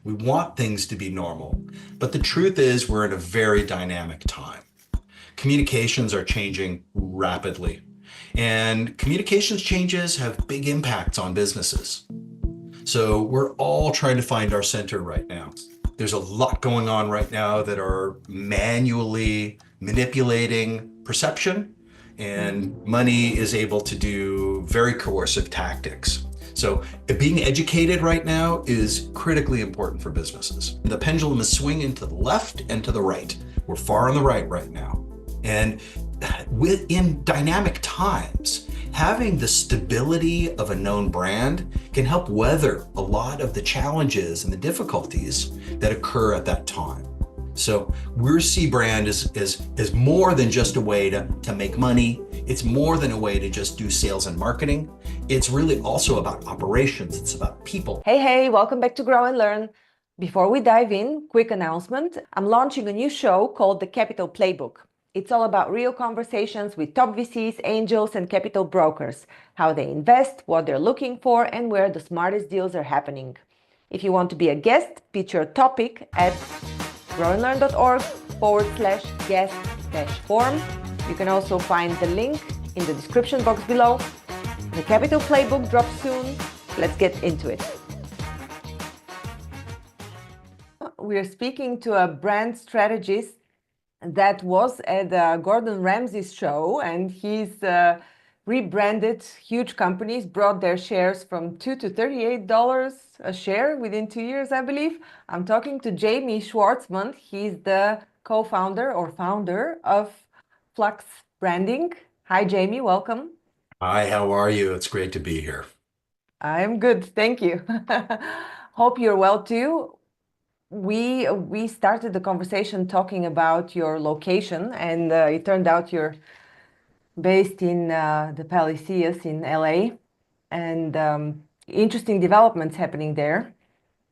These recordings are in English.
We want things to be normal. But the truth is, we're in a very dynamic time. Communications are changing rapidly, and communications changes have big impacts on businesses. So we're all trying to find our center right now. There's a lot going on right now that are manually manipulating perception, and money is able to do very coercive tactics. So being educated right now is critically important for businesses. The pendulum is swinging to the left and to the right. We're far on the right now. And within dynamic times, having the stability of a known brand can help weather a lot of the challenges and the difficulties that occur at that time. So we see brand as more than just a way to make money. It's more than a way to just do sales and marketing. It's really also about operations. It's about people. Hey, welcome back to Grow and Learn. Before we dive in, quick announcement. I'm launching a new show called The Capital Playbook. It's all about real conversations with top VCs, angels, and capital brokers, how they invest, what they're looking for, and where the smartest deals are happening. If you want to be a guest, pitch your topic at grownlearn.org/guest-form. You can also find the link in the description box below. The Capital Playbook drops soon. Let's get into it. We're speaking to a brand strategist that was at Gordon Ramsay's show, and he's rebranded huge companies, brought their shares from $2 to $38 a share within 2 years, I believe. I'm talking to Jamie Schwartzman. He's the co-founder or founder of Flux Branding. Hi, Jamie, welcome. Hi, how are you? It's great to be here. I'm good, thank you. Hope you're well too. We started the conversation talking about your location, and it turned out you're based in the Palisades in LA, and interesting developments happening there.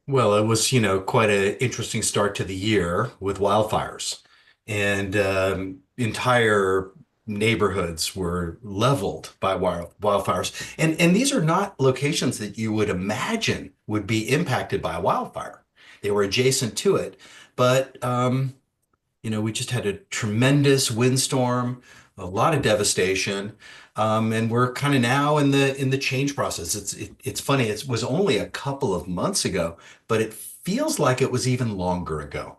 Well, it was, quite an interesting start to the year with wildfires, and entire neighborhoods were leveled by wildfires. And these are not locations that you would imagine would be impacted by a wildfire. They were adjacent to it, but we just had a tremendous windstorm, a lot of devastation, and we're kind of now in the change process. It's funny. It was only a couple of months ago, but it feels like it was even longer ago.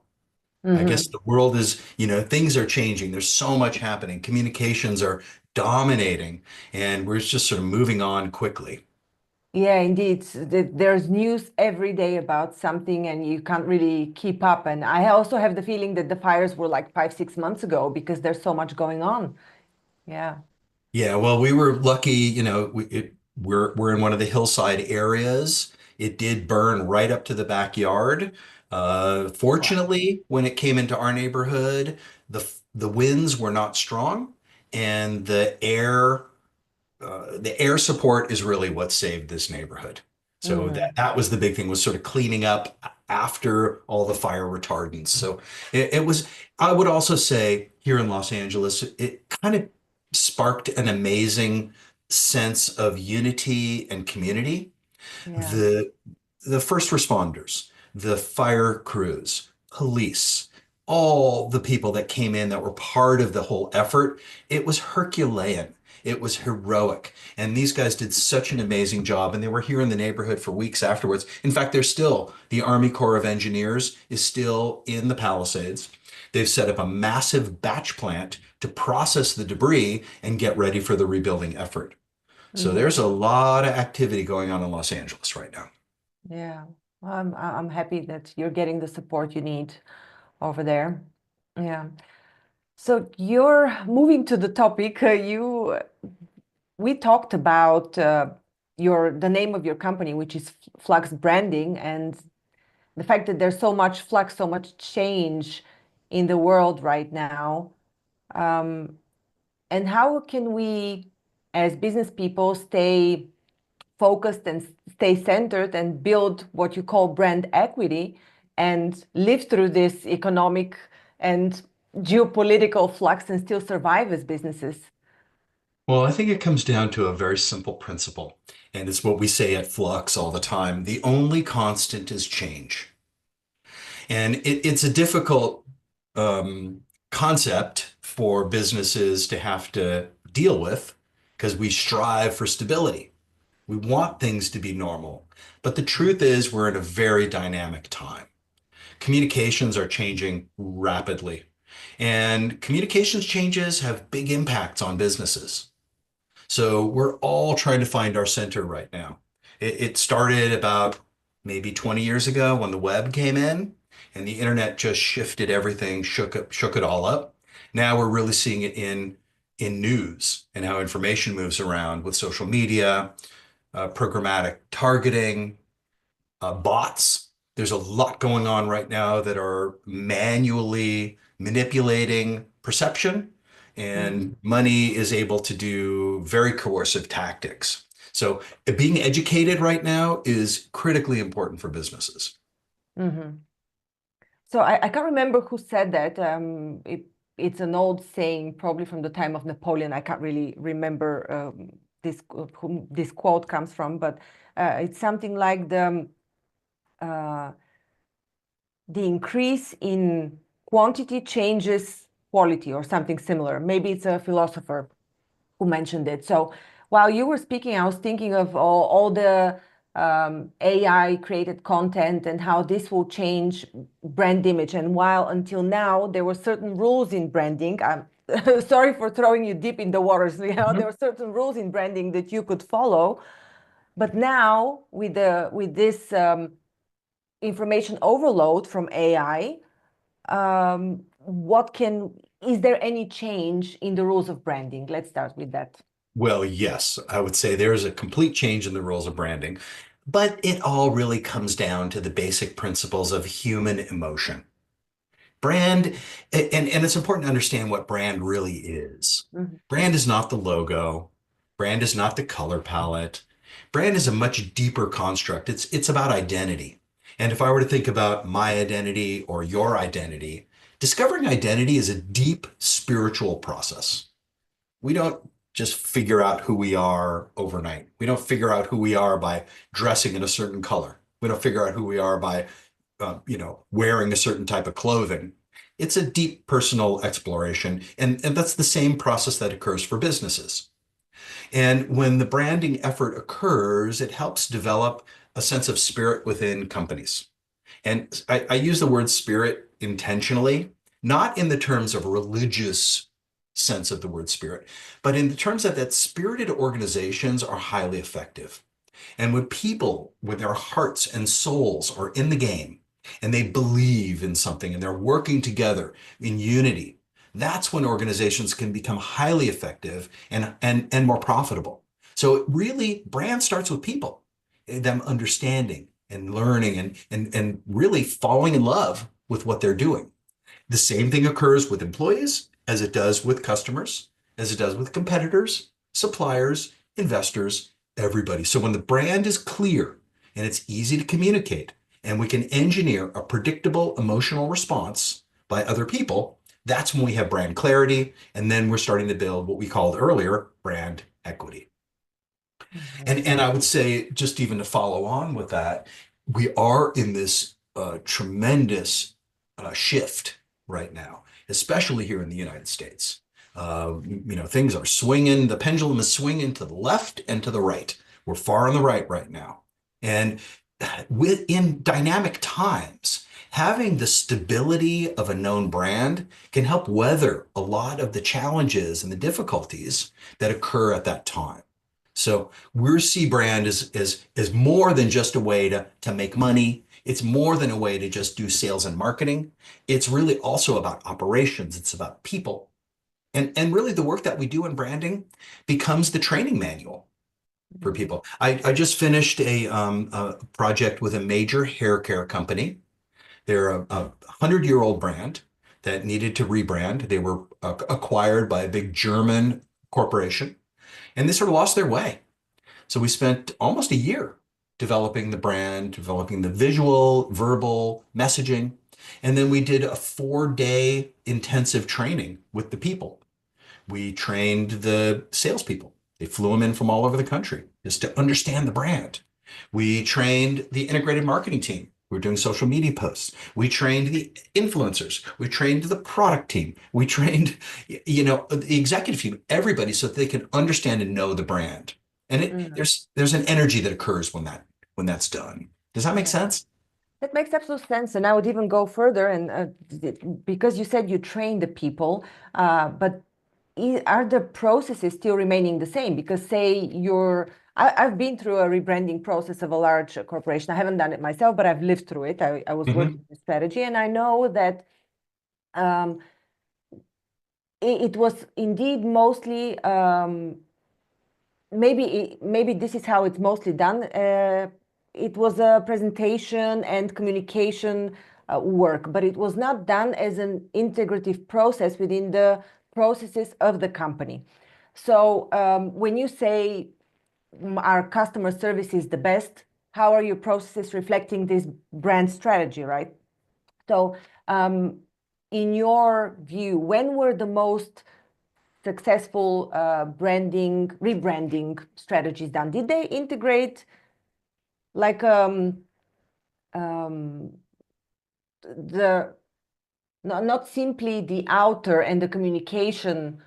I Hmm. guess the world is, things are changing. There's so much happening. Communications are dominating, and we're just sort of moving on quickly. Yeah, indeed. There's news every day about something, and you can't really keep up. And I also have the feeling that the fires were like 5, 6 months ago because there's so much going on. Yeah. Yeah, well, we were lucky, we're in one of the hillside areas. It did burn right up to the backyard. Wow. Fortunately, when it came into our neighborhood, the winds were not strong, and the air support is really what saved this neighborhood. So that Hmm. that was the big thing, was sort of cleaning up after all the fire retardants. So it was, I would also say here in Los Angeles, it kind of sparked an amazing sense of unity and community. Yeah. The the first responders, the fire crews, police, all the people that came in that were part of the whole effort, it was Herculean. It was heroic. And these guys did such an amazing job. And they were here in the neighborhood for weeks afterwards. In fact, the Army Corps of Engineers is still in the Palisades. They've set up a massive batch plant to process the debris and get ready for the rebuilding effort. So Hmm. there's a lot of activity going on in Los Angeles right now. Yeah. Well, I'm happy that you're getting the support you need over there. Yeah. So you're moving to the topic. We talked about the name of your company, which is Flux Branding, and the fact that there's so much flux, so much change in the world right now. Um, and how can we, as business people, stay focused and stay centered and build what you call brand equity and live through this economic and geopolitical flux and still survive as businesses? Well, I think it comes down to a very simple principle, and it's what we say at Flux all the time. The only constant is change. And it's a difficult concept for businesses to have to deal with because we strive for stability. We want things to be normal. But the truth is, we're in a very dynamic time. Communications are changing rapidly, and communications changes have big impacts on businesses. So we're all trying to find our center right now. It started about maybe 20 years ago when the web came in and the internet just shifted everything, shook it all up. Now we're really seeing it in news and how information moves around with social media, programmatic targeting, bots. There's a lot going on right now that are manually manipulating perception, and money is able to do very coercive tactics. So being educated right now is critically important for businesses. Mm-hmm. So I can't remember who said that. It's an old saying, probably from the time of Napoleon. I can't really remember whom this quote comes from, but it's something like uh, the increase in quantity changes quality or something similar. Maybe it's a philosopher who mentioned it. So while you were speaking, I was thinking of all the AI created content and how this will change brand image. And while until now there were certain rules in branding, I'm sorry for throwing you deep in the waters. You know, there Mhm. were certain rules in branding that you could follow, but now with this information overload from AI, is there any change in the rules of branding? Let's start with that. Well, yes, I would say there's a complete change in the rules of branding, but it all really comes down to the basic principles of human emotion. Brand, and it's important to understand what brand really is. Mhm. Brand is not the logo. Brand is not the color palette. Brand is a much deeper construct. It's about identity. And if I were to think about my identity or your identity, discovering identity is a deep spiritual process. We don't just figure out who we are overnight. We don't figure out who we are by dressing in a certain color. We don't figure out who we are by wearing a certain type of clothing. It's a deep personal exploration. And that's the same process that occurs for businesses. And when the branding effort occurs, it helps develop a sense of spirit within companies. And I use the word spirit intentionally, not in the terms of religious sense of the word spirit, but in the terms that spirited organizations are highly effective. And when people with their hearts and souls are in the game and they believe in something and they're working together in unity, that's when organizations can become highly effective and more profitable. So it really, brand starts with people, them understanding and learning and really falling in love with what they're doing. The same thing occurs with employees as it does with customers, as it does with competitors, suppliers, investors, everybody. So when the brand is clear and it's easy to communicate, and we can engineer a predictable emotional response by other people, that's when we have brand clarity. And then we're starting to build what we called earlier brand equity. Mhm. And I would say, just even to follow on with that, we are in this tremendous shift right now, especially here in the United States. Things are swinging, the pendulum is swinging to the left and to the right. We're far on the right now. And within dynamic times, having the stability of a known brand can help weather a lot of the challenges and the difficulties that occur at that time. So we see brand as more than just a way to make money. It's more than a way to just do sales and marketing. It's really also about operations. It's about people. And really the work that we do in branding becomes the training manual for Mhm. people. I just finished a project with a major hair care company. They're a 100-year-old brand that needed to rebrand. They were acquired by a big German corporation, and they sort of lost their way. So we spent almost a year developing the brand, developing the visual, verbal messaging. And then we did a 4-day intensive training with the people. We trained the salespeople. They flew them in from all over the country just to understand the brand. We trained the integrated marketing team We were doing social media posts. We trained the influencers. We trained the product team. We trained, the executive team, everybody, so that they can understand and know the brand. And Mm. there's an energy that occurs when that's done. Does that make Yeah. sense? That makes absolute sense. And I would even go further and because you said you train the people, but are the processes still remaining the same? Because say I've been through a rebranding process of a large corporation. I haven't done it myself, but I've lived through it. I was Hmm. working in strategy, and I know that um, it was indeed mostly maybe this is how it's mostly done. It was a presentation and communication work, but it was not done as an integrative process within the processes of the company. So when you say our customer service is the best, how are your processes reflecting this brand strategy, right? So in your view, when were the most successful rebranding strategies done? Did they integrate like um, the not simply the outer and the communication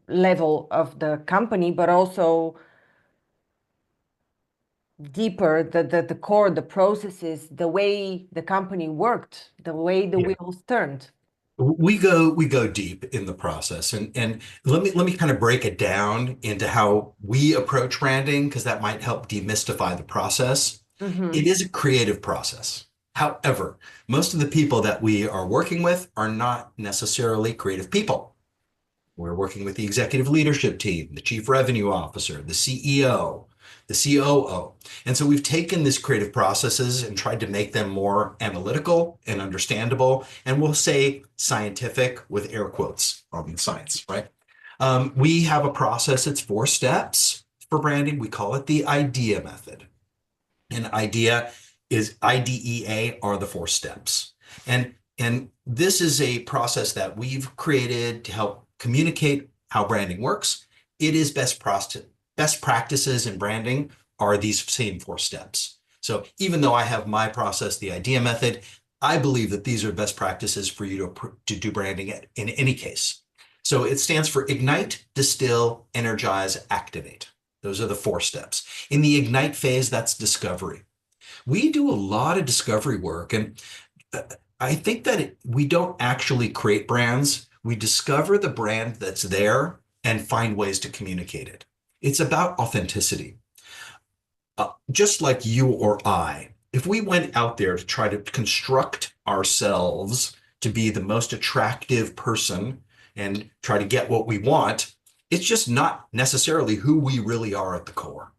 level of the company, but also deeper, the core, the processes, the way the company worked, the way the Yeah. wheels turned? We go deep in the process, and let me kind of break it down into how we approach branding, because that might help demystify the process. It Mm-hmm. is a creative process. However, most of the people that we are working with are not necessarily creative people. We're working with the executive leadership team, the chief revenue officer, the CEO, the COO. And so we've taken these creative processes and tried to make them more analytical and understandable. And we'll say scientific with air quotes on the science, right? We have a process that's 4 steps for branding. We call it the IDEA method. And IDEA are the 4 steps. And this is a process that we've created to help communicate how branding works. It is best practices in branding are these same 4 steps. So even though I have my process, the IDEA method, I believe that these are best practices for you to do branding in any case. So it stands for ignite, distill, energize, activate. Those are the 4 steps. In the ignite phase, that's discovery. We do a lot of discovery work, and uh, I think that we don't actually create brands. We discover the brand that's there and find ways to communicate it. It's about authenticity. Just like you or I, if we went out there to try to construct ourselves to be the most attractive person and try to get what we want, it's just not necessarily who we really are at the core.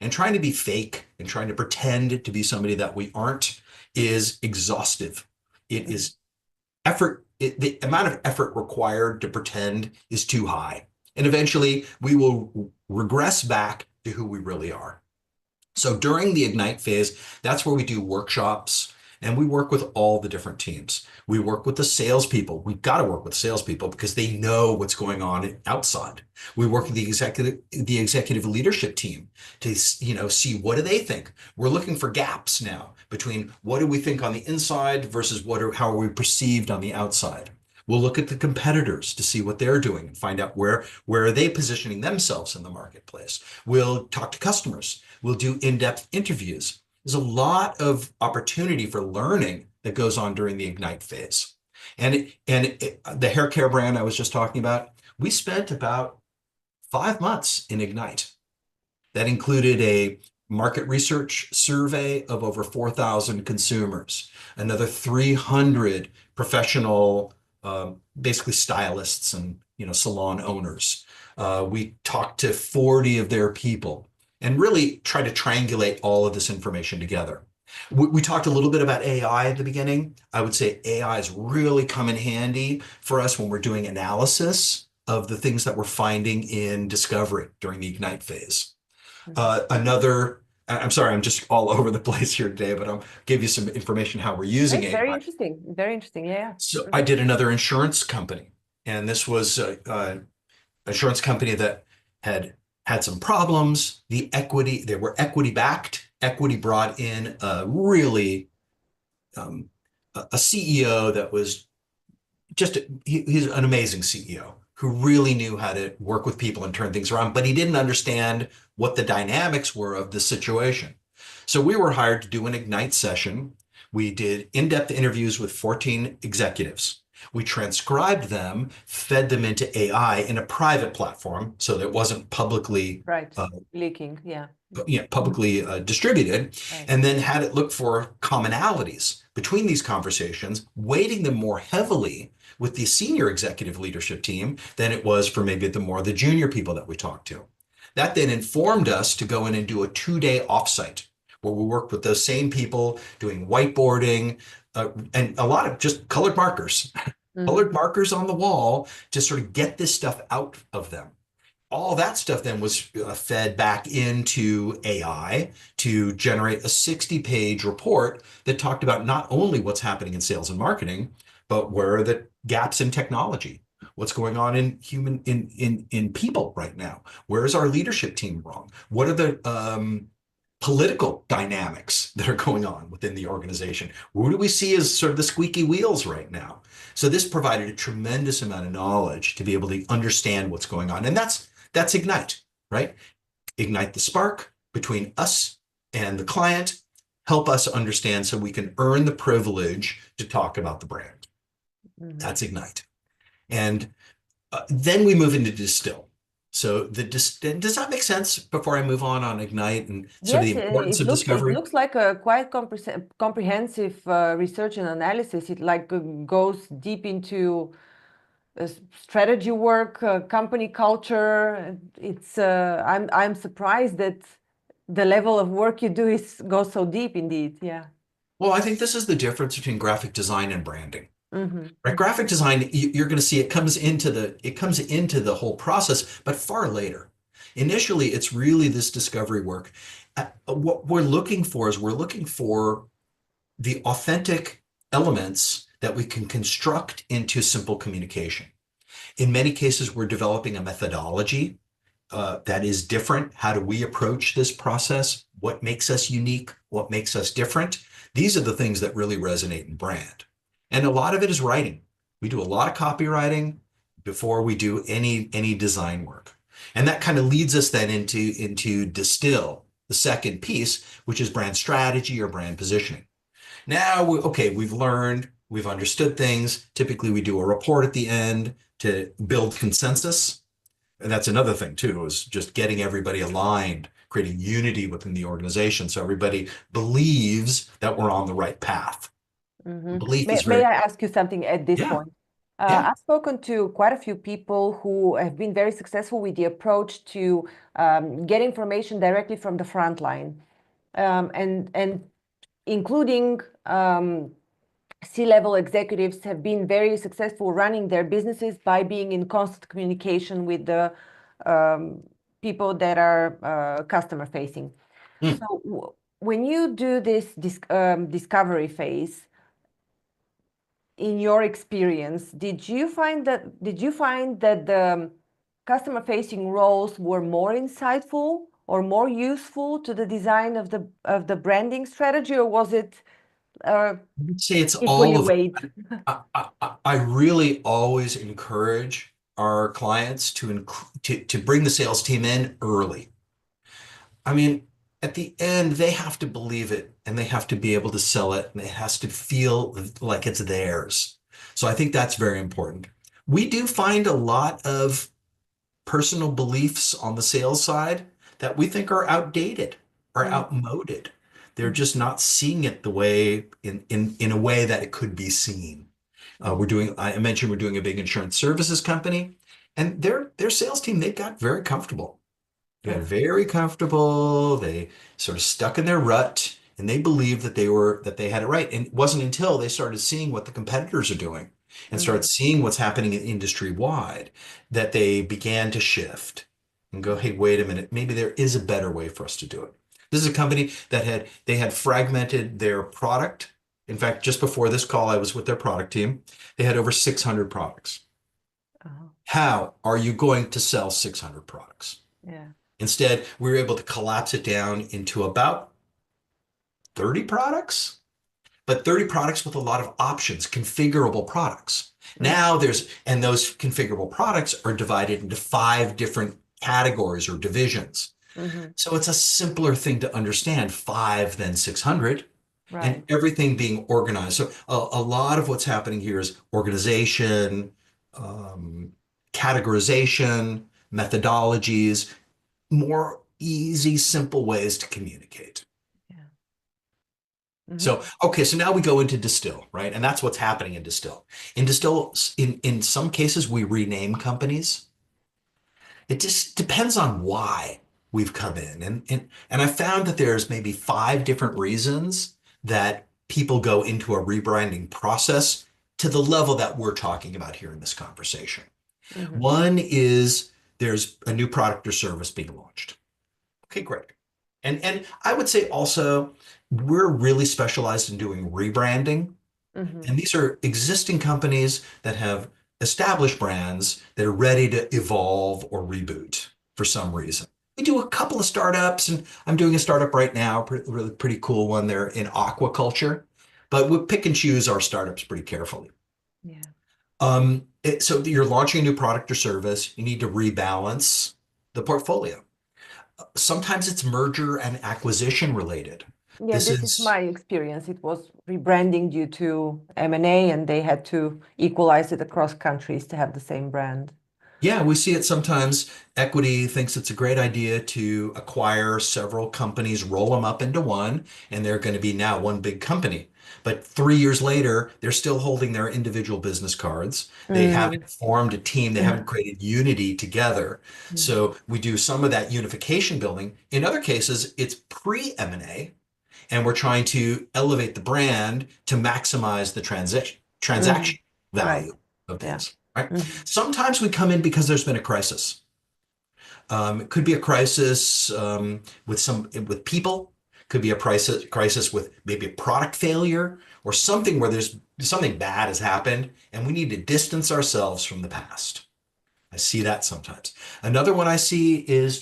And trying to be fake and trying to pretend to be somebody that we aren't is exhaustive. It is the amount of effort required to pretend is too high. And eventually we will regress back to who we really are. So during the Ignite phase, that's where we do workshops and we work with all the different teams. We work with the salespeople. We've got to work with salespeople because they know what's going on outside. We work with the executive leadership team to, see what do they think. We're looking for gaps now between what do we think on the inside versus how are we perceived on the outside. We'll look at the competitors to see what they're doing and find out where are they positioning themselves in the marketplace. We'll talk to customers. We'll do in-depth interviews. There's a lot of opportunity for learning that goes on during the Ignite phase. The hair care brand I was just talking about, we spent about 5 months in Ignite. That included a market research survey of over 4,000 consumers, another 300 professional, basically stylists and salon owners. We talked to 40 of their people and really try to triangulate all of this information together. We talked a little bit about AI at the beginning. I would say AI has really come in handy for us when we're doing analysis of the things that we're finding in discovery during the Ignite phase. I'm sorry, I'm just all over the place here today, but I'll give you some information how we're using It's very AI. interesting. Very interesting. Yeah. So I Mhm. did another insurance company, and this was a insurance company that had some problems. They were equity backed, Equity brought in a really um, a CEO that was he's an amazing CEO who really knew how to work with people and turn things around, but he didn't understand what the dynamics were of the situation. So we were hired to do an Ignite session. We did in-depth interviews with 14 executives. We transcribed them, fed them into AI in a private platform so that it wasn't publicly Right. uh, Leaking. Yeah. publicly distributed, Right. and then had it look for commonalities between these conversations, weighting them more heavily with the senior executive leadership team than it was for maybe the junior people that we talked to. That then informed us to go in and do a 2-day offsite where we worked with those same people doing whiteboarding and a lot of just colored markers, Mhm. colored markers on the wall to sort of get this stuff out of them. All that stuff then was fed back into AI to generate a 60-page report that talked about not only what's happening in sales and marketing, but where are the gaps in technology? What's going on in in people right now? Where is our leadership team wrong? What are the political dynamics that are going on within the organization? Who do we see as sort of the squeaky wheels right now? So this provided a tremendous amount of knowledge to be able to understand what's going on. And that's Ignite, right? Ignite the spark between us and the client, help us understand so we can earn the privilege to talk about the brand. Mhm. That's Ignite. And then we move into Distill. So does that make sense before I move on Ignite and sort of the Yes, importance of it discovery? looks like a quite comprehensive research and analysis. It like goes deep into strategy work, company culture. I'm surprised that the level of work you do is goes so deep indeed. Yeah. Well, I think this is the difference between graphic design and branding. Mm-hmm. Right? Graphic design, you're going to see it comes into the whole process, but far later. Initially, it's really this discovery work. What we're looking for the authentic elements that we can construct into simple communication. In many cases, we're developing a methodology that is different. How do we approach this process? What makes us unique? What makes us different? These are the things that really resonate in brand. And a lot of it is writing. We do a lot of copywriting before we do any design work. And that kind of leads us then into distill, the second piece, which is brand strategy or brand positioning. Now, okay, we've learned, we've understood things. Typically, we do a report at the end to build consensus. And that's another thing too, is just getting everybody aligned, creating unity within the organization so everybody believes that we're on the right path. Mm-hmm. Belief is May very, I ask you something at this yeah, point? yeah. I've spoken to quite a few people who have been very successful with the approach to get information directly from the front line, and including C-level executives have been very successful running their businesses by being in constant communication with the um, people that are customer facing. Hmm. So when you do this discovery phase, in your experience, did you find that the customer facing roles were more insightful or more useful to the design of the branding strategy, or was it uh, I would say it's equally all of, weighed? I really always encourage our clients to bring the sales team in early. I mean, at the end, they have to believe it and they have to be able to sell it and it has to feel like it's theirs. So I think that's very important. We do find a lot of personal beliefs on the sales side that we think are outdated or Mm, outmoded. They're mm, just not seeing it the way in a way that it could be seen. mm. I mentioned we're doing a big insurance services company, and their sales team, they got very comfortable. They got Uh-huh. very comfortable. They sort of stuck in their rut and they believed that they had it right. And it wasn't until they started seeing what the competitors are doing and started Mm, seeing what's happening industry wide that they began to shift and go, mm, hey, wait a minute, maybe there is a better way for us to do it. This is a company that had fragmented their product. In fact, just before this call, I was with their product team. They had over 600 products. uh-huh. How are you going to sell 600 products? Yeah. Instead, we were able to collapse it down into about 30 products, but 30 products with a lot of options, configurable products. Now and those configurable products are divided into 5 different categories or divisions. Mm-hmm. So it's a simpler thing to understand, 5 than 600, and Right. everything being organized. So a lot of what's happening here is organization, um, categorization, methodologies, more easy, simple ways to communicate. Yeah. Mm-hmm. So, okay, so now we go into Distill, right? And that's what's happening in Distill. In Distill, in some cases, we rename companies. It just depends on why we've come in. And I found that there's maybe 5 different reasons that people go into a rebranding process to the level that we're talking about here in this conversation. Mm-hmm. One is there's a new product or service being launched. Okay, great. And I would say also we're really specialized in doing rebranding. Mm-hmm. And these are existing companies that have established brands that are ready to evolve or reboot for some reason. We do a couple of startups, and I'm doing a startup right now, really pretty cool one there in aquaculture, but we pick and choose our startups pretty carefully. Yeah. So you're launching a new product or service, you need to rebalance the portfolio. Sometimes it's merger and acquisition related. Yeah, This this is is my experience. It was rebranding due to M&A, and they had to equalize it across countries to have the same brand. Yeah, we see it sometimes. Equity thinks it's a great idea to acquire several companies, roll them up into one, and they're going to be now one big company. But 3 years later, they're still holding their individual business cards. They Mm. haven't formed a team, they haven't created unity together. Mm. So we do some of that unification building. In other cases, it's pre-M&A, and we're trying to elevate the brand to maximize the Mm. transaction Right. value of Yeah. these, right? Mm-hmm. Sometimes we come in because there's been a crisis. It could be a crisis with people. Could be a crisis with maybe a product failure or something where there's something bad has happened, and we need to distance ourselves from the past. I see that sometimes. Another one I see is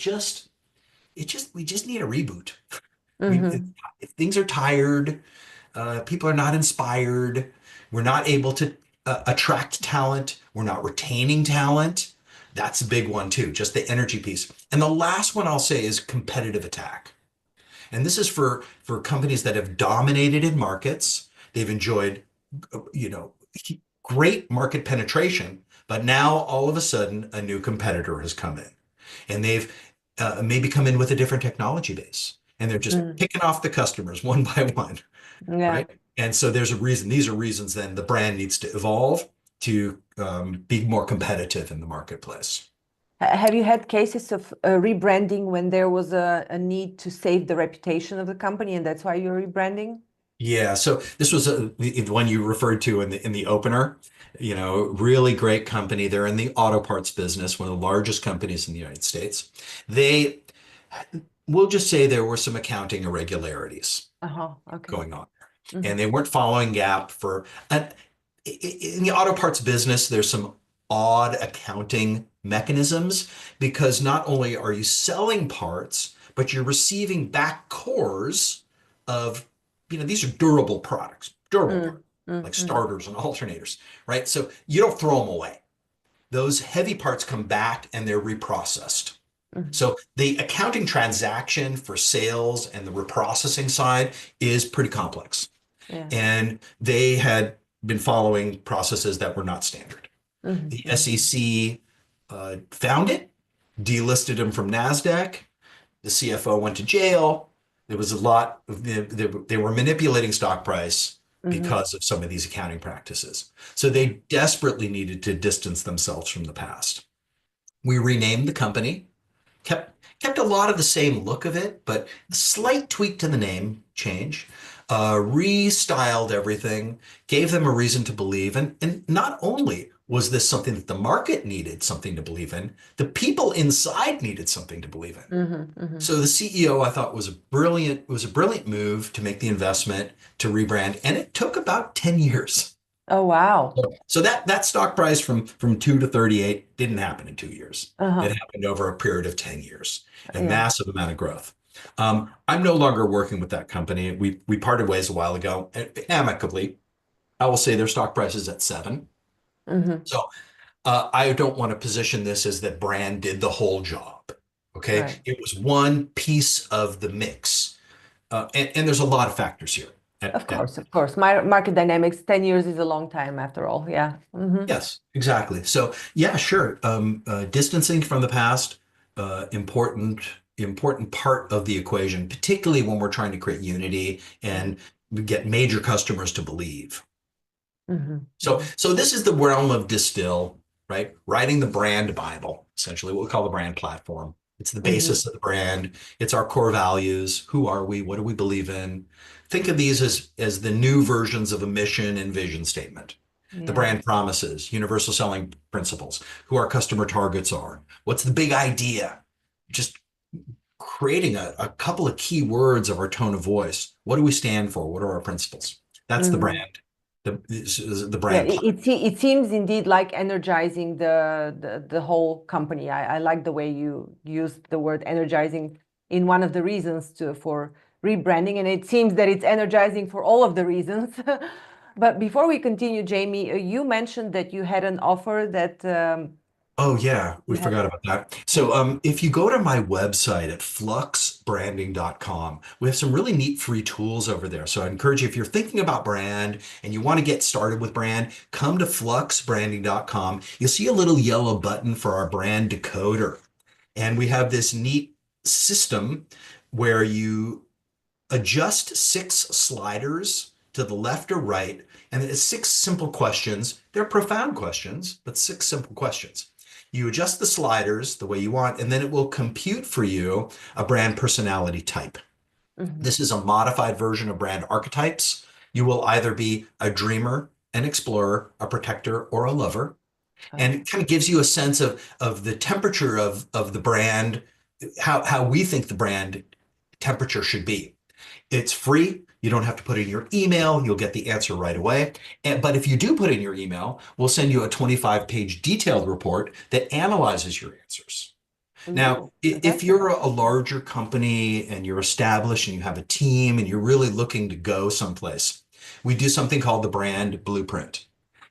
we just need a reboot. Mm-hmm. If things are tired, people are not inspired. We're not able to attract talent. We're not retaining talent. That's a big one too, just the energy piece. And the last one I'll say is competitive attack. And this is for companies that have dominated in markets. They've enjoyed, you know, great market penetration, but now all of a sudden a new competitor has come in, and they've maybe come in with a different technology base, and they're just Mm. picking off the customers one by one, Yeah. right? And so there's a reason, these are reasons then the brand needs to evolve to be more competitive in the marketplace. Have you had cases of rebranding when there was a need to save the reputation of the company, and that's why you're rebranding? Yeah, so this was the one you referred to in the opener. Really great company. They're in the auto parts business, one of the largest companies in the United States. They, we'll just say there were some accounting irregularities Uh-huh. Okay. going on, Mm-hmm. and they weren't following GAAP for. In the auto parts business, there's some odd accounting mechanisms because not only are you selling parts, but you're receiving back cores of, these are durable parts, Mm. Mm. like Mm. starters and alternators, right? So you don't throw them away. Those heavy parts come back and they're reprocessed. Mm. So the accounting transaction for sales and the reprocessing side is pretty complex. Yeah. And they had been following processes that were not standard. Mm-hmm. The Mm-hmm. SEC found it, delisted them from NASDAQ. The CFO went to jail. There was a lot of, they were manipulating stock price Mm-hmm. because of some of these accounting practices. So they desperately needed to distance themselves from the past. We renamed the company, kept a lot of the same look of it, but a slight tweak to the name change, restyled everything, gave them a reason to believe. And not only was this something that the market needed something to believe in, the people inside needed something to believe in. Mm-hmm. Mm-hmm. So the CEO, I thought, was a brilliant move to make the investment to rebrand, and it took about 10 years. Oh, wow. So that stock price from 2 to 38 didn't happen in 2 years. Uh-huh. It happened over a period of 10 years, a Yeah. massive amount of growth. I'm no longer working with that company. We parted ways a while ago, amicably. I will say their stock price is at 7. Hmm. So I don't want to position this as that brand did the whole job. Okay. Right. It was one piece of the mix. And there's a lot of factors here. Of course, of course. My market dynamics, 10 years is a long time after all. Yeah. Hmm. Yes, exactly. So yeah, sure. Distancing from the past, important part of the equation, particularly when we're trying to create unity and get major customers to believe. Hmm. So this is the realm of distill, right? Writing the brand Bible, essentially what we call the brand platform. It's the Hmm. basis of the brand. It's our core values. Who are we? What do we believe in? Think of these as the new versions of a mission and vision statement. The Yeah. brand promises, universal selling principles, who our customer targets are. What's the big idea? Just creating a couple of key words of our tone of voice. What do we stand for? What are our principles? That's the Hmm. brand. The Yeah, brand platform. it seems indeed like energizing the whole company. I like the way you used the word energizing in one of the reasons for rebranding, and it seems that it's energizing for all of the reasons. But before we continue, Jamie, you mentioned that you had an offer that Oh yeah, we you had. forgot about that. Yeah. So if you go to my website at fluxbranding.com, we have some really neat free tools over there. So I encourage you, if you're thinking about brand and you want to get started with brand, come to fluxbranding.com. You'll see a little yellow button for our brand decoder. And we have this neat system where you adjust 6 sliders to the left or right, and it's 6 simple questions. They're profound questions, but 6 simple questions. You adjust the sliders the way you want, and then it will compute for you a brand personality type. Hmm. This is a modified version of brand archetypes. You will either be a dreamer, an explorer, a protector, or a lover. And Okay. it kind of gives you a sense of the temperature of the brand, how we think the brand temperature should be. It's free. You don't have to put in your email. You'll get the answer right away. But if you do put in your email, we'll send you a 25-page detailed report that analyzes your answers. Now, Ooh, if fantastic. you're a larger company and you're established and you have a team and you're really looking to go someplace, we do something called the brand blueprint.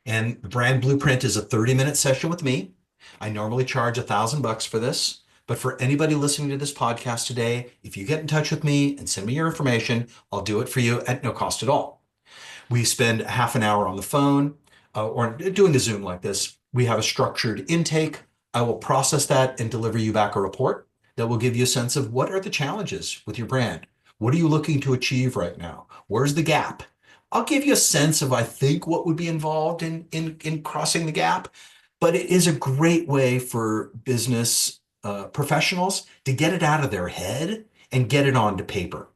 And the brand blueprint is a 30-minute session with me. I normally charge $1,000 for this. But for anybody listening to this podcast today, if you get in touch with me and send me your information, I'll do it for you at no cost at all. We spend half an hour on the phone or doing a Zoom like this. We have a structured intake. I will process that and deliver you back a report that will give you a sense of what are the challenges with your brand? What are you looking to achieve right now? Where's the gap? I'll give you a sense of, I think, what would be involved in crossing the gap. But it is a great way for business professionals to get it out of their head and get it onto paper.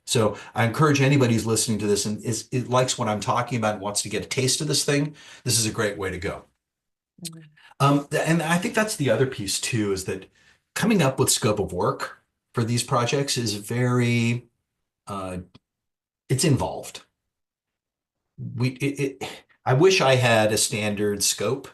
So I encourage anybody who's listening to this and it likes what I'm talking about and wants to get a taste of this thing. This is a great way to go. Mhm. And I think that's the other piece too, is that coming up with scope of work for these projects is very, uh, it's involved. I wish I had a standard scope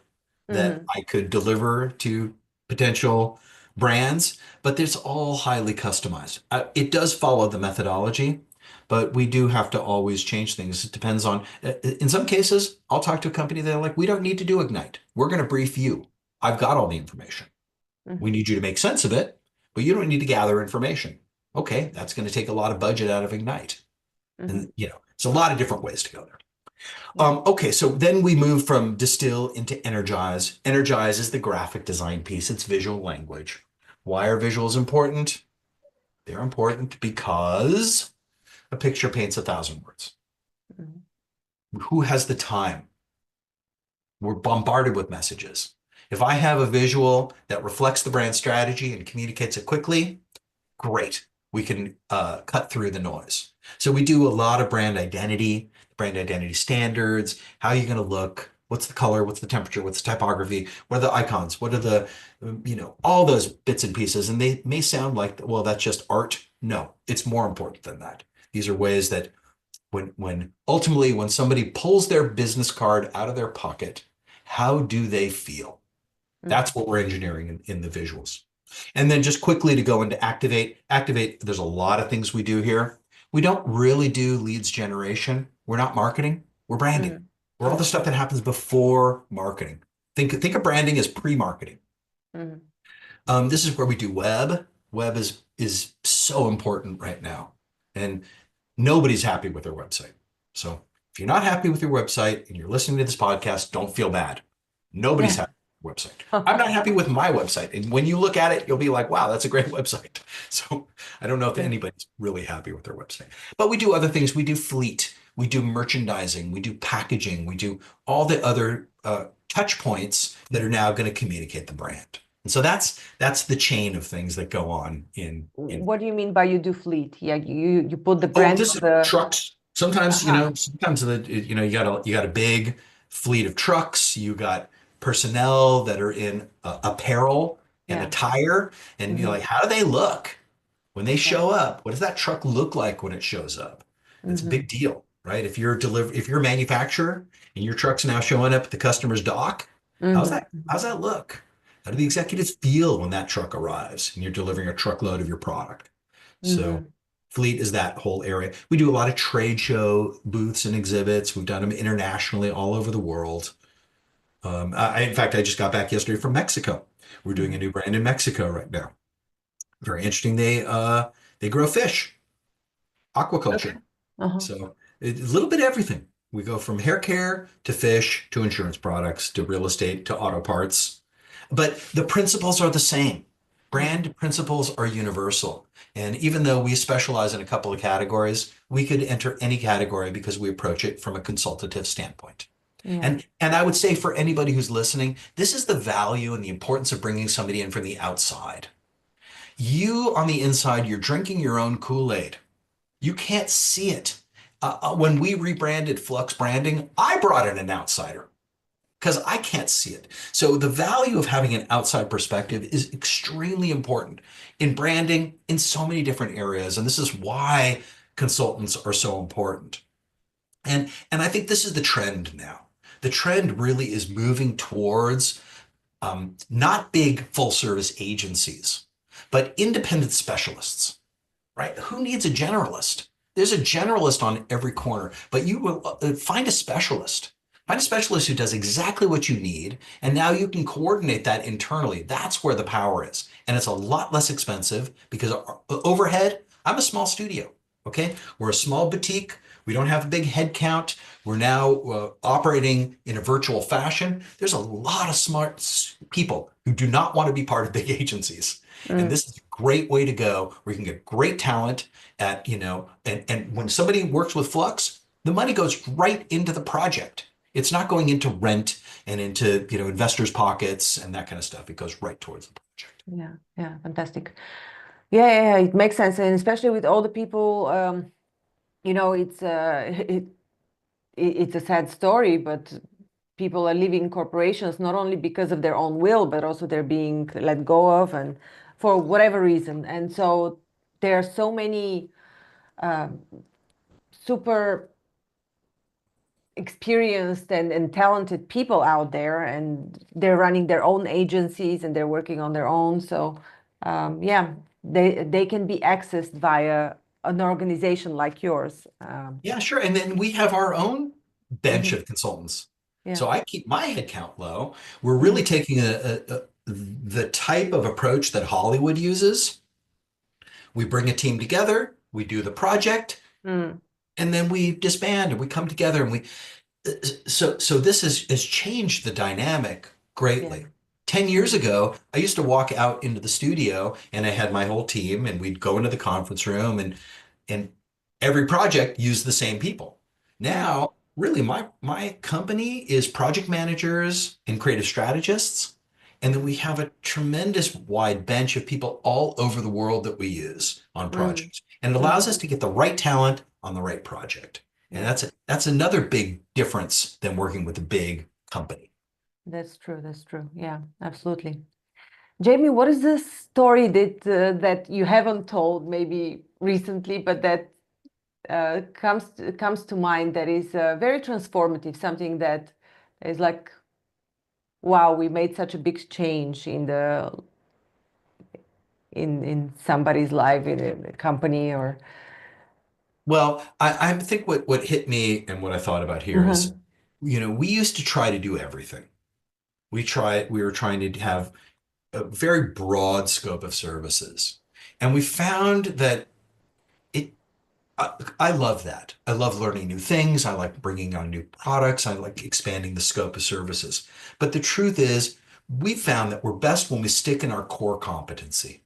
that Mhm. I could deliver to potential brands, but it's all highly customized. It does follow the methodology, but we do have to always change things. It depends on, in some cases, I'll talk to a company that are like, we don't need to do Ignite. We're going to brief you. I've got all the information. We Mhm. need you to make sense of it, but you don't need to gather information. Okay, that's going to take a lot of budget out of Ignite. Mhm. And, it's a lot of different ways to go there. Yeah. Okay, so then we move from distill into energize. Energize is the graphic design piece, it's visual language. Why are visuals important? They're important because a picture paints 1,000 words. Mhm. Who has the time? We're bombarded with messages. If I have a visual that reflects the brand strategy and communicates it quickly, great. We can cut through the noise. So we do a lot of brand identity standards. How are you going to look? What's the color? What's the temperature? What's the typography? What are the icons? What are all those bits and pieces? And they may sound like, well, that's just art. No, it's more important than that. These are ways that when ultimately when somebody pulls their business card out of their pocket, how do they feel? Mhm. That's what we're engineering in the visuals. And then just quickly to go into activate, there's a lot of things we do here. We don't really do leads generation. We're not marketing, we're branding. Mm, We're all the mm, stuff that happens before marketing. Think of branding as pre-marketing. mm, This is where we do web. Web is so important right now, and nobody's happy with their website. So if you're not happy with your website and you're listening to this podcast, don't feel bad. Nobody's yeah. happy with their website. I'm not happy with my website, and when you look at it, you'll be like, "Wow, that's a great website." So I don't know if Yeah. anybody's really happy with their website, but we do other things. We do fleet, we do merchandising, we do packaging, we do all the other touch points that are now going to communicate the brand. And so that's the chain of things that go on in What do you mean by you do fleet? Yeah, you put the oh, brand this on is the trucks. Sometimes, uh-huh. sometimes you got a big fleet of trucks. You got personnel that are in apparel and Yeah. attire, and you're Hmm. like, how do they look when they Yeah. show up? What does that truck look like when it shows up? It's a Hmm. big deal, right? If you're a manufacturer and your truck's now showing up at the customer's dock, Hmm. how's that look? How do the executives feel when that truck arrives and you're delivering a truckload of your product? So Hmm. fleet is that whole area. We do a lot of trade show booths and exhibits. We've done them internationally all over the world. In fact, I just got back yesterday from Mexico. We're doing a Hmm. new brand in Mexico right now. Very interesting. They grow fish, Okay. aquaculture. Uh-huh. So it's a little bit of everything. We go from hair care to fish to insurance products to real estate to auto parts. But the principles are the same. Hmm. Brand principles are universal. And even though we specialize in a couple of categories, we could enter any category because we approach it from a consultative standpoint. Yeah. And I would say for anybody who's listening, this is the value and the importance of bringing somebody in from the outside. You on the inside, you're drinking your own Kool-Aid. You can't see it. When we rebranded Flux Branding, I brought in an outsider because I can't see it. So the value of having an outside perspective is extremely important in branding in so many different areas. And this is why consultants are so important. And I think this is the trend now. The trend really is moving towards not big full service agencies, but independent specialists, right? Who needs a generalist? There's a generalist on every corner, but you will find a specialist. Find a specialist who does exactly what you need, and now you can coordinate that internally. That's where the power is. And it's a lot less expensive because overhead, I'm a small studio, okay? We're a small boutique. We don't have a big head count. We're now operating in a virtual fashion. There's a lot of smart people who do not want to be part of big agencies. And Mm. this is a great way to go where you can get great talent and when somebody works with Flux, the money goes right into the project. It's not going into rent and into, investors' pockets and that kind of stuff. It goes right towards the project. Yeah. Yeah. Fantastic. Yeah, yeah, yeah, it makes sense. And especially with all the people, it's it's a sad story, but people are leaving corporations not only because of their own will, but also they're being let go of and for whatever reason. And so there are so many um, super experienced and talented people out there, and they're running their own agencies and they're working on their own. So yeah, they can be accessed via an organization like yours. Yeah, sure. And then we have our own bench Mhm. of consultants. Yeah. So I keep my head count low. We're really Mhm. taking the type of approach that Hollywood uses. We bring a team together, we do the project, Mm. and then we disband and we come together and we so this has changed the dynamic Yeah. greatly. 10 years Mm. ago, I used to walk out into the studio and I had my whole team and we'd go into the conference room and every project used the same people. Mm. Now, really my company is project managers and creative strategists. And then we have a tremendous wide bench of people all over the world that we use on Mm. projects. And it allows us Mhm. to get the right talent on the right project. And Yeah, that's another big difference than working with a big company. that's true. That's true. Yeah, absolutely. Jamie, what is the story that you haven't told maybe recently, but that comes to mind that is very transformative, something that is like, wow, we made such a big change in somebody's life, in a company or. Well, I think what hit me and what I thought about here is, Mhm. we used to try to do everything. We were trying to have a very broad scope of services. And we found that it, I love that. I love learning new things. I like bringing on new products. I like expanding the scope of services. But the truth is, we found that we're best when we stick in our core competency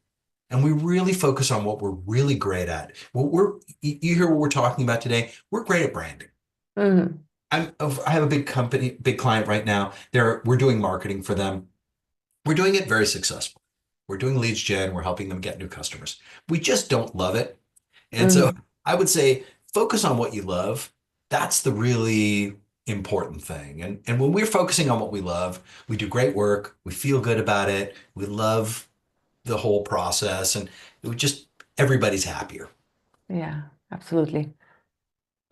and we really focus on what we're really great at. You hear what we're talking about today? We're great at branding. Mhm. I have a big company, big client right now. We're doing marketing for them. We're doing it very successful. We're doing leads gen. We're helping them get new customers. We just don't love it. And so Mhm. I would say focus on what you love. That's the really important thing. And when we're focusing on what we love, we do great work. We feel good about it. We love the whole process, and everybody's happier. Yeah, absolutely.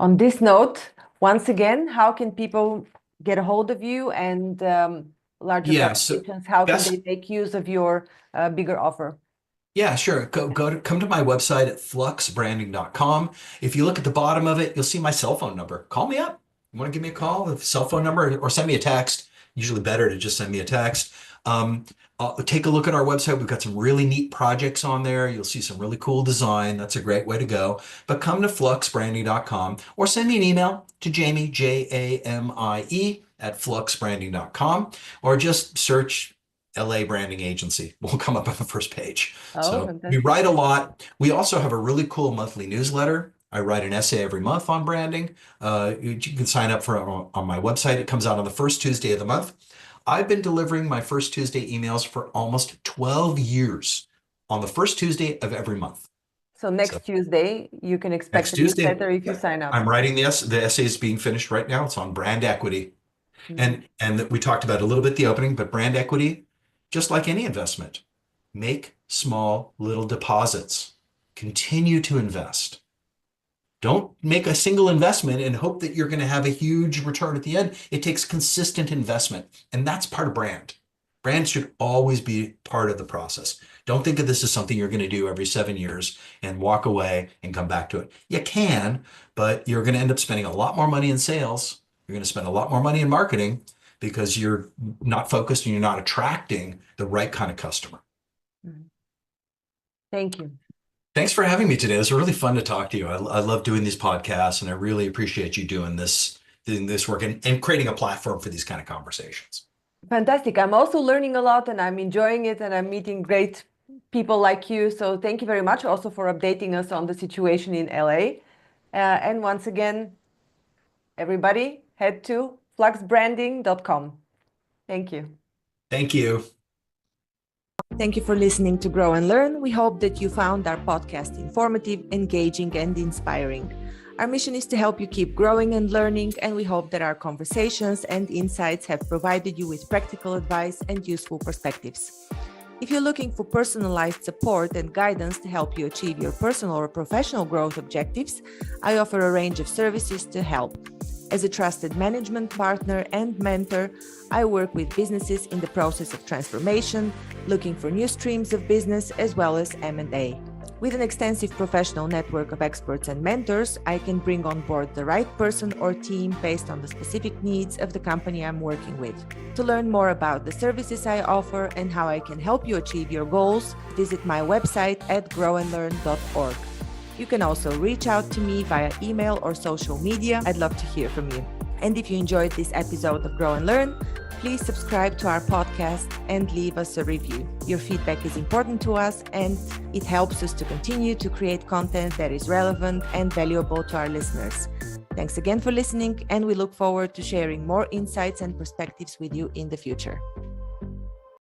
On this note, once again, how can people get a hold of you and large Yeah. So organizations, how can best they make use of your bigger offer? Yeah, sure. Come to my website at fluxbranding.com. If you look at the bottom of it, you'll see my cell phone number. Call me up. You want to give me a call, the cell phone number, or send me a text. Usually better to just send me a text. Um, Take a look at our website. We've got some really neat projects on there. You'll see some really cool design. That's a great way to go. But come to fluxbranding.com or send me an email to Jamie, Jamie, at fluxbranding.com, or just search LA Branding Agency will come up on the first page. Oh, So we fantastic. write a lot. We also have a really cool monthly newsletter. I write an essay every month on branding. You can sign up for it on my website. It comes out on the first Tuesday of the month. I've been delivering my first Tuesday emails for almost 12 years on the first Tuesday of every month. So So next Tuesday, you can expect next a Tuesday, newsletter if you yeah, sign up. I'm writing the essay is being finished right now. It's on brand equity. Mhm. And we talked about a little bit the opening, but brand equity, just like any investment, make small little deposits. Continue to invest. Don't make a single investment and hope that you're going to have a huge return at the end. It takes consistent investment, and that's part of brand. Brand should always be part of the process. Don't think of this as something you're going to do every 7 years and walk away and come back to it. You can, but you're going to end up spending a lot more money in sales. You're going to spend a lot more money in marketing because you're not focused and you're not attracting the right kind of customer. Mhm. Thank you. Thanks for having me today. It was really fun to talk to you. I love doing these podcasts, and I really appreciate you doing this work and creating a platform for these kind of conversations. Fantastic. I'm also learning a lot and I'm enjoying it and I'm meeting great people like you. So thank you very much also for updating us on the situation in LA. And once again, everybody head to fluxbranding.com. Thank you. Thank you. Thank you for listening to Grow and Learn. We hope that you found our podcast informative, engaging, and inspiring. Our mission is to help you keep growing and learning, and we hope that our conversations and insights have provided you with practical advice and useful perspectives. If you're looking for personalized support and guidance to help you achieve your personal or professional growth objectives, I offer a range of services to help. As a trusted management partner and mentor, I work with businesses in the process of transformation, looking for new streams of business as well as M&A. With an extensive professional network of experts and mentors, I can bring on board the right person or team based on the specific needs of the company I'm working with. To learn more about the services I offer and how I can help you achieve your goals, visit my website at grownlearn.org. You can also reach out to me via email or social media. I'd love to hear from you. And if you enjoyed this episode of Grow and Learn, please subscribe to our podcast and leave us a review. Your feedback is important to us and it helps us to continue to create content that is relevant and valuable to our listeners. Thanks again for listening, and we look forward to sharing more insights and perspectives with you in the future.